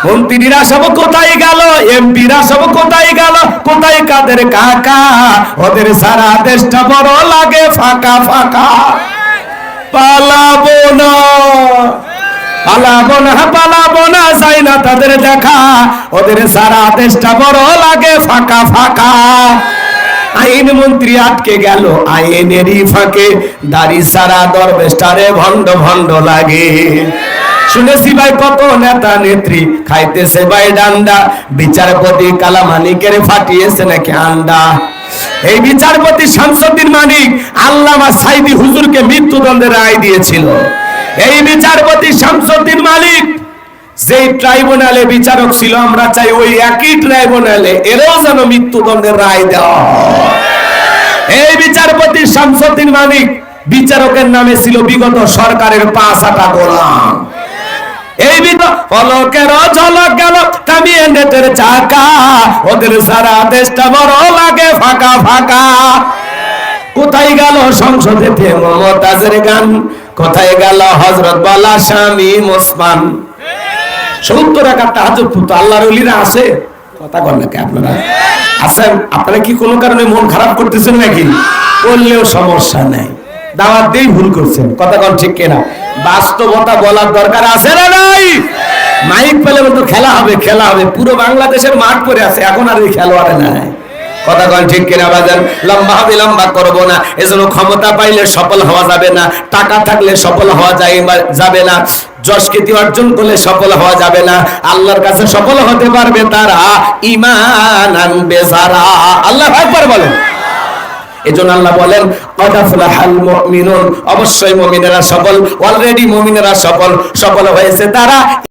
মন্ত্রীরা সব কোথায় গেল, এমপিরা সব কোথায় গেল, কোথায় কাদের কাকা? ওদের সারা দেশটা বড় লাগে ফাঁকা ফাঁকা। পালাবো না, পালাবো না, পালাবো না, চাই না তাদের দেখা। ওদের সারা দেশটা বড় লাগে ফাঁকা ফাঁকা। আইন মন্ত্রী আটকে গেল আইনেরই ফাঁকে, দাড়ি সারা দরবেশটারে ভণ্ড ভণ্ড লাগে। শুনেছি ভাই কত নেতা নেত্রী খাইতেছে ভাই ডান্ডা, বিচারপতি কালামানিকের ফাটিয়েছে নাকি আন্ডা। এই বিচারপতি শামসুদ্দিন মানিক আল্লামা সাইদি হুজুরকে মৃত্যুদণ্ডের রায় দিয়েছিল। এই বিচারপতি শামসুদ্দিন মালিক যেই ট্রাইব্যুনালে বিচারক ছিল, আমরা চাই ওই একই ট্রাইব্যুনালে এরও যেন মৃত্যুদণ্ডের রায় দেওয়া হয়। এই বিচারপতি শামসুদ্দিন মালিক বিচারকের নামে ছিল বিগত সরকারের 5 গোলাম। এই পলকের ঝলক গেল থামিয়ে নেটের চাকা, ওদের সারা দেশটা বড় লাগে ফাঁকা ফাঁকা। কোথায় গেল সংসদেতে মমতাজের গান, কোথায় গেল হযরত বলা স্বামী ওসমান? 70 রাকাত তাহাজ্জুদ পড়তো আল্লাহর ওলিরা আছে, কথা বল নাকি আপনারা আছেন? আপনারা কি কোনো কারণে মন খারাপ করতেছেন নাকি? বললেও সমস্যা নাই, দাওয়াত দিয়ে ভুল করছেন, কথা কোন ঠিক কিনা? বাস্তবতা বলার দরকার আছে না নাই? মাইক পেলে বলতো খেলা হবে খেলা হবে, পুরো বাংলাদেশের মাঠ পড়ে আছে, এখন আর ওই খেলোয়াড় নাই, কথা কোন ঠিক কিনা বাজান? লম্বা হবে লম্বা করবো না, এজন্য ক্ষমতা পাইলে সফল হওয়া যাবে না, টাকা থাকলে সফল হওয়া যাবে না, যশ কীর্তি অর্জন করলে সফল হওয়া যাবে না। আল্লাহর কাছে সফল হতে পারবে তারা ঈমান আনবে যারা। আল্লাহু আকবার বলেন। এজন্য আল্লাহ বলেন ক্বাদ আফলাহাল মুমিনুন, অবশ্যই মুমিনেরা সফল, অলরেডি মুমিনেরা সফল হয়েছে তারা